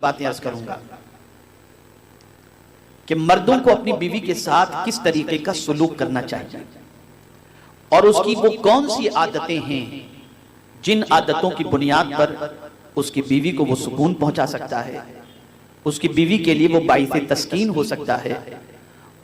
बातें अर्ज करूंगा कि मर्दों को अपनी बीवी के साथ किस तरीके का सुलूक करना चाहिए और उसकी वो कौन सी आदतें हैं जिन आदतों की बुनियाद पर उसकी बीवी को वो सुकून पहुंचा सकता है, उसकी बीवी के लिए वो बाइसे तस्कीन हो सकता है,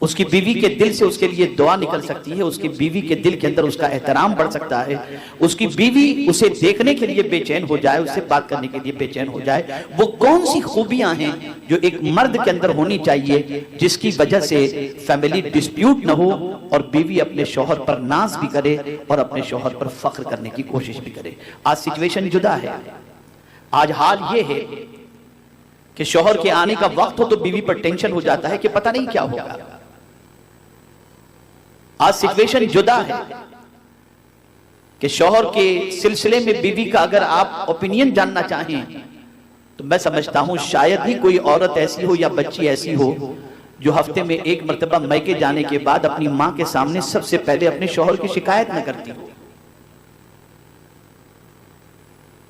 उसकी बीवी के दिल से उसके लिए दुआ निकल सकती है, उसकी बीवी के दिल के अंदर उसका एहतराम बढ़ सकता है, उसकी बीवी उसे देखने के लिए बेचैन हो जाए, उससे बात करने के लिए बेचैन हो जाए। वो कौन सी खूबियां हैं जो एक मर्द के अंदर होनी चाहिए जिसकी वजह से फैमिली डिस्प्यूट न हो और बीवी अपने शौहर पर नाज भी करे और अपने शौहर पर फख्र करने की कोशिश भी करे। आज सिचुएशन जुदा है। आज हाल ये है कि शौहर के आने का वक्त हो तो बीवी पर टेंशन हो जाता है कि पता नहीं क्या होगा। आज सिचुएशन जुदा है कि शौहर के सिलसिले में बीवी का अगर आप ओपिनियन जानना चाहें तो मैं समझता हूं शायद ही कोई औरत ऐसी हो या बच्ची ऐसी हो जो हफ्ते में एक मर्तबा मैके जाने के बाद अपनी मां के सामने सबसे पहले अपने शौहर की शिकायत न करती हो।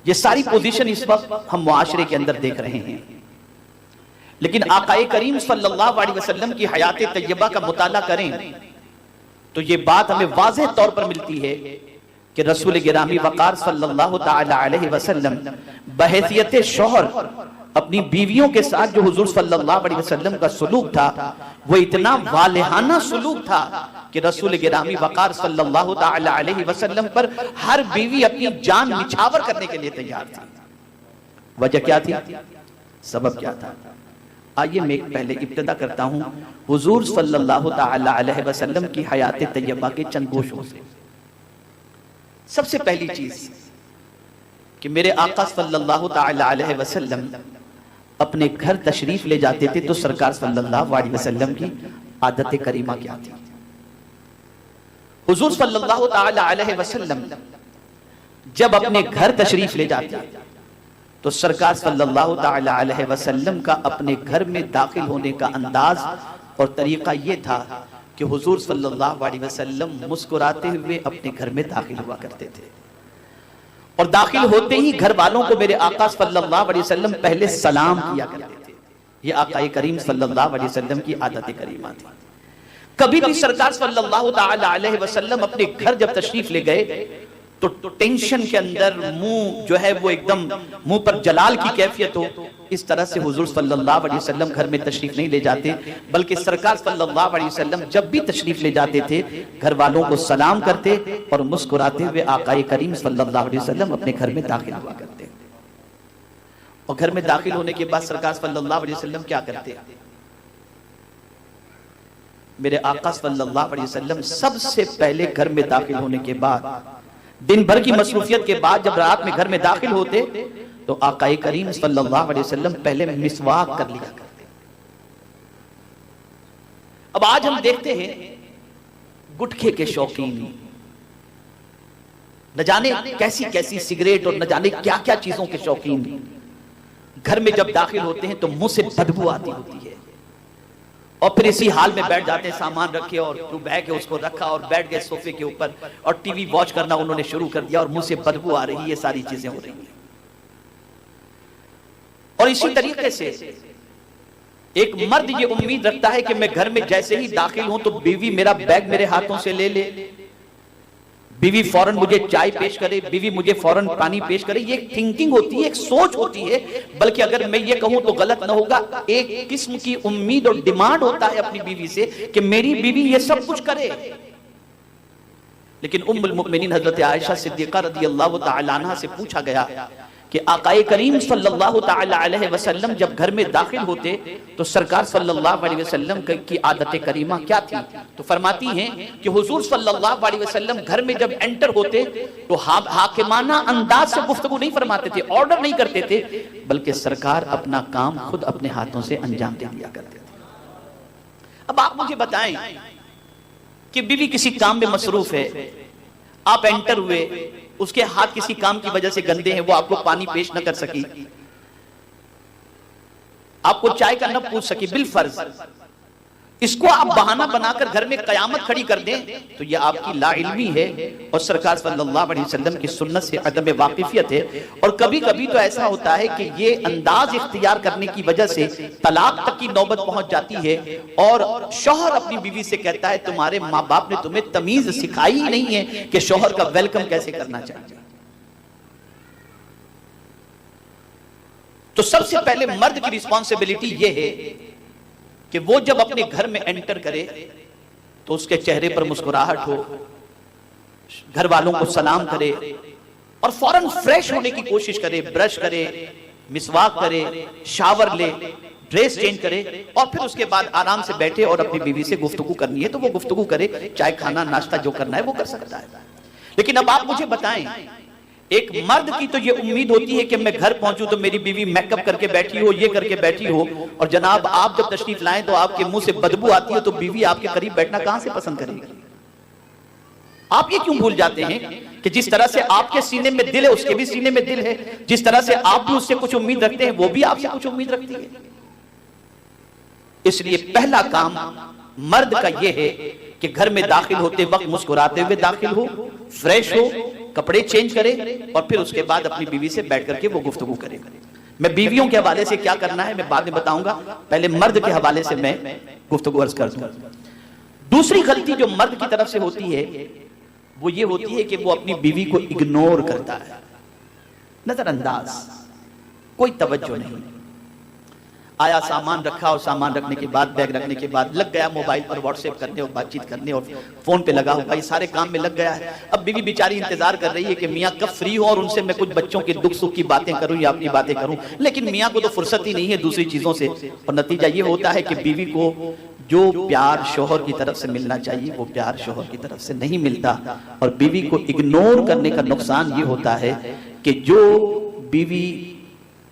ये सारी पोजीशन इस वक्त हम मुआशरे के अंदर देख रहे हैं, लेकिन आकाए करीम सल्लल्लाहु अलैहि वसल्लम की हयात तैयबा का मुताला करें तो ये बात हमें वाज़ेह तौर पर मिलती है कि रसूल गिरामी वक़ार सल्लल्लाहु ताला अलैहि वसल्लम बहैसियत शौहर अपनी बीवियों के साथ जो हुजूर सल्लल्लाहु अलैहि वसल्लम का सुलूक था वो इतना वालिहाना सुलूक था कि रसूल गिरामी वक़ार सल्लल्लाहु ताला अलैहि वसल्लम पर हर बीवी अपनी जान निछावर करने के लिए तैयार थी। वजह क्या थी, सबब क्या था? आइए मैं पहले इब्तिदा करता हूं हुजूर सल्लल्लाहु ताला अलैहि वसल्लम की हयात तैयबा के चंद गोशों से। सबसे पहली चीज कि मेरे आका सल्लल्लाहु ताला अलैहि वसल्लम अपने घर तशरीफ ले जाते थे तो सरकार सल्लल्लाहु अलैहि वसल्लम की आदत करीमा क्या थी? हुजूर सल्लल्लाहु ताला अलैहि वसल्लम जब अपने घर तशरीफ ले जाते तो सरकार सल्लल्लाहु ताला अलैहि वसल्लम का अपने घर में दाखिल होने का अंदाज और तरीका ये था कि हुजूर सल्लल्लाहु अलैहि वसल्लम मुस्कुराते हुए अपने घर में दाखिल हुआ करते थे और दाखिल होते ही घर वालों को मेरे आका सल्लल्लाहु अलैहि वसल्लम पहले सलाम किया करते थे। ये आका करीम सल्लल्लाहु अलैहि वसल्लम की आदत करीमा थी। कभी भी सरकार सल्लल्लाहु ताला अलैहि वसल्लम अपने घर जब तशरीफ ले गए तो टेंशन के अंदर मुंह जो है वो एकदम मुंह पर जलाल की कैफियत हो, इस तरह से हुजूर सल्लल्लाहु अलैहि वसल्लम घर में तशरीफ नहीं ले जाते, बल्कि सरकार सल्लल्लाहु अलैहि वसल्लम जब भी तशरीफ ले जाते थे घर वालों को सलाम करते और मुस्कुराते हुए आका करीम सल्लल्लाहु अलैहि वसल्लम अपने घर में दाखिल हुआ करते। और घर में दाखिल होने के बाद सरकार सल्लल्लाहु अलैहि वसल्लम क्या करते? मेरे आका सल्लल्लाहु अलैहि वसल्लम सबसे पहले घर में दाखिल होने के बाद दिन भर की मसरूफियत के बाद जब रात में घर में दाखिल होते तो आका करीम सल्लल्लाहु अलैहि वसल्लम पहले मिसवाक कर लिया करते। अब आज हम देखते हैं गुटखे के शौकीन, न जाने कैसी कैसी सिगरेट और न जाने क्या क्या चीजों के शौकीन घर में जब दाखिल होते हैं तो मुंह से बदबू आती होती है और फिर इसी हाल में बैठ जाते हैं, सामान रखे और टू बैग है उसको रखा और बैठ गए सोफे के ऊपर और टीवी वॉच करना उन्होंने शुरू कर दिया और मुंह से बदबू आ रही है। ये सारी चीजें हो रही हैं। और इसी तरीके से एक मर्द ये उम्मीद रखता है कि मैं घर में जैसे ही दाखिल हूं तो बीवी मेरा बैग मेरे हाथों से ले ले, बीवी फौरन मुझे चाय पेश करे, बीवी मुझे फौरन पानी पेश करे। ये एक थिंकिंग होती है, एक सोच होती है, बल्कि अगर मैं ये कहूं तो गलत ना होगा, एक किस्म की उम्मीद और डिमांड होता है अपनी बीवी से कि मेरी बीवी ये सब कुछ करे। लेकिन उम्मुल मुमिनीन हजरत आयशा सिद्दीका रदियल्लाहु ताला अन्हा से पूछा गया कि आकाए करीम सल्लल्लाहु ताला अलैहि वसल्लम जब घर में दाखिल होते तो सरकार सल्लल्लाहु अलैहि वसल्लम की आदत करीमा क्या थी? तो फरमाती हैं कि हुजूर सल्लल्लाहु अलैहि वसल्लम घर में जब एंटर होते तो हाकिमाना अंदाज से गुफ्तगू नहीं फरमाते थे, ऑर्डर नहीं करते थे, बल्कि सरकार अपना काम खुद अपने हाथों से अंजाम दे दिया करते थे। अब आप मुझे बताएं कि बीवी किसी काम में मसरूफ है, आप एंटर हुए, उसके हाथ किसी काम की वजह से गंदे हैं, वो आपको पानी पेश न कर सकी, आपको चाय का न पूछ सकी बिल फर्ज, इसको आप बहाना बनाकर घर में कयामत खड़ी कर दें तो यह आपकी लाइल्मी है और सरकार सल्लल्लाहु अलैहि वसल्लम की सुन्नत से अदम वाकिफियत है। और कभी कभी तो ऐसा होता है कि ये अंदाज इख्तियार करने की वजह से तलाक तक की नौबत पहुंच जाती है और शौहर अपनी बीवी से कहता है तुम्हारे माँ बाप ने तुम्हें तमीज सिखाई ही नहीं है कि शौहर का वेलकम कैसे करना चाहिए। तो सबसे पहले मर्द की रिस्पॉन्सिबिलिटी यह है कि वो जब अपने घर में एंटर करे तो उसके चेहरे पर मुस्कुराहट हो, घर वालों को सलाम करे और फौरन फ्रेश होने की कोशिश करे, ब्रश करे, मिसवाक करे, शावर ले, ड्रेस चेंज करे और फिर उसके बाद आराम से बैठे और अपनी बीवी से गुफ्तगू करनी है तो वो गुफ्तगू करे, चाय खाना नाश्ता जो करना है वो कर सकता है। लेकिन अब आप मुझे बताएं, एक मर्द की तो ये उम्मीद होती है कि मैं घर पहुंचूं तो मेरी बीवी मेकअप करके बैठी हो, ये करके बैठी हो, और जनाब आप जब तशरीफ लाएं तो आपके मुंह से बदबू आती है तो बीवी आपके करीब बैठना कहां से पसंद करेगी? आप ये क्यों भूल जाते हैं कि जिस तरह से आपके सीने में दिल है उसके भी सीने में दिल है, जिस तरह से आप भी उससे कुछ उम्मीद रखते हैं वो भी आपसे कुछ उम्मीद रखती है। इसलिए पहला काम मर्द का यह है कि घर में दाखिल होते वक्त मुस्कुराते हुए दाखिल हो, फ्रेश हो, कपड़े चेंज करे और फिर उसके बाद अपनी बीवी से बैठ करके वो गुफ्तगू करे। मैं बीवियों के हवाले से क्या करना है मैं बाद में बताऊंगा, पहले मर्द के हवाले से मैं गुफ्तगू अर्ज कर दूं। दूसरी गलती जो मर्द की तरफ से होती है वो ये होती है कि वो अपनी बीवी को इग्नोर करता है, नजरअंदाज, कोई तवज्जो नहीं। आया, सामान रखा और सामान रखने के बाद, बैग रखने के बाद लग गया मोबाइल पर व्हाट्सएप करने और बातचीत करने और फोन पे लगा होगा, ये सारे काम में लग गया है। अब बीवी बेचारी इंतजार कर रही है कि मियाँ कब फ्री हो और उनसे मैं कुछ बच्चों के दुख सुख की बातें करूं या अपनी बातें करूं, लेकिन मियाँ को तो फुर्सत ही नहीं है दूसरी चीजों से। और नतीजा ये होता है कि बीवी को जो प्यार शोहर की तरफ से मिलना चाहिए वो प्यार शोहर की तरफ से नहीं मिलता। और बीवी को इग्नोर करने का नुकसान ये होता है कि जो बीवी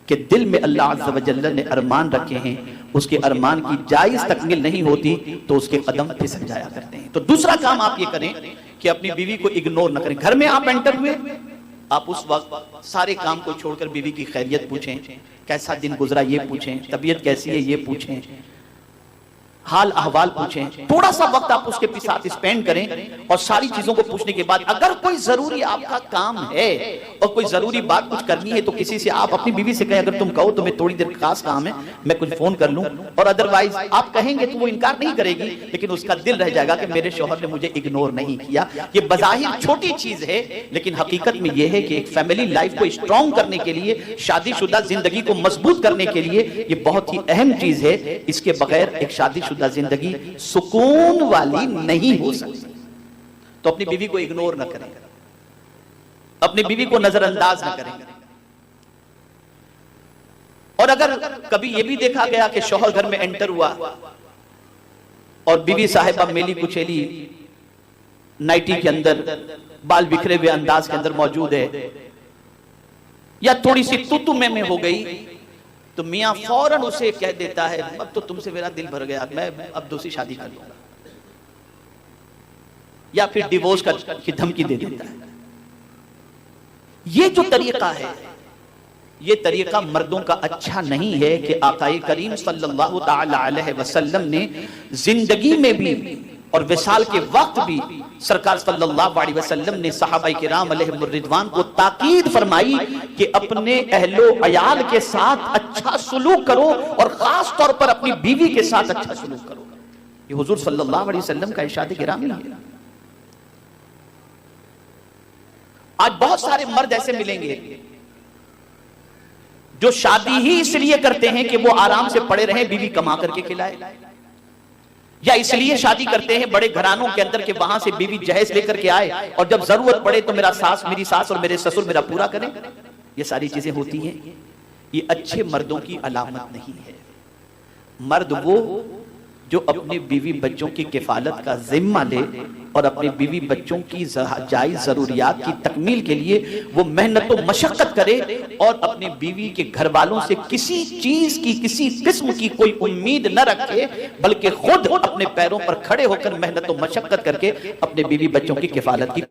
कि दिल में अल्लाह अज़्ज़ व जल्ल ने अरमान रखे हैं उसके अरमान की जायज तकमील नहीं होती तो उसके कदम फिसल जाया करते हैं। तो दूसरा काम आप ये करें कि अपनी बीवी को इग्नोर न करें। घर में आप एंटर हुए, आप उस वक्त सारे काम को छोड़कर बीवी की खैरियत पूछें, कैसा दिन गुजरा ये पूछें, तबीयत कैसी है ये पूछें, हाल अहवाल पूछें। थोड़ा सा वक्त आप उसके साथ स्पेंड करें और सारी चीजों को पूछने के बाद अगर कोई जरूरी आपका काम है और कोई जरूरी बात कुछ करनी है तो किसी से आप अपनी बीवी से कहें, अगर तुम कहो तो मैं थोड़ी देर खास काम है मैं कुछ फोन कर लूं, और अदरवाइज आप कहेंगे तो वो इनकार नहीं करेगी, लेकिन उसका दिल रह जाएगा कि मेरे शौहर ने मुझे इग्नोर नहीं किया। ये बज़ाहिर छोटी चीज है लेकिन हकीकत में यह है कि एक फैमिली लाइफ को स्ट्रॉन्ग करने के लिए, शादीशुदा जिंदगी को मजबूत करने के लिए ये बहुत ही अहम चीज है। इसके बगैर एक शादीशुदा जिंदगी सुकून वाली नहीं हो सकती। तो अपनी बीवी को इग्नोर न करें, अपनी बीवी को नजरअंदाज न करें। और अगर कभी यह भी देखा गया कि शौहर घर में एंटर हुआ और बीवी साहिबा मेली कुचेली नाइटी के अंदर बाल बिखरे हुए अंदाज के अंदर मौजूद है या थोड़ी सी तू में हो गई तो मियां फौरन उसे कह देता है अब तो तुमसे मेरा दिल भर गया, मैं अब दूसरी शादी कर लूंगा, या फिर डिवोर्स की धमकी दे देता है। ये जो तरीका है ये तरीका मर्दों का अच्छा नहीं है कि आकाए करीम सल्लल्लाहु ताला अलैहि वसल्लम ने जिंदगी में भी और विसाल के वक्त भी सरकार सल्लल्लाहु अलैहि वसल्लम ने सहाबाए किराम अलैहिम रिदवान को ताकीद फरमाई कि अपने अहलो अयाल के साथ अच्छा सुलूक करो और खास तौर पर अपनी बीवी के साथ अच्छा सुलूक करो। ये हुजूर सल्लल्लाहु अलैहि वसल्लम का इरशाद गिरामी है। आज बहुत सारे मर्द ऐसे मिलेंगे जो शादी ही इसलिए करते हैं कि वो आराम से पड़े रहें, बीवी कमा करके खिलाए, या इसलिए शादी करते हैं बड़े घरानों के अंदर के वहां से बीवी जहेज लेकर के आए और जब जरूरत पड़े तो मेरी सास और मेरे ससुर मेरा पूरा करें। ये सारी चीजें होती हैं, ये अच्छे मर्दों की अलामत नहीं है। मर्द वो जो अपने बीवी बच्चों की किफालत का जिम्मा ले और अपने बीवी बच्चों की जायज जरूरियात की तकमील के लिए वो मेहनत और मशक्कत करे और अपने बीवी के घर वालों से किसी चीज की, किसी किस्म की कोई उम्मीद न रखे, बल्कि खुद अपने पैरों पर खड़े होकर मेहनत और मशक्कत करके अपने बीवी बच्चों की किफालत की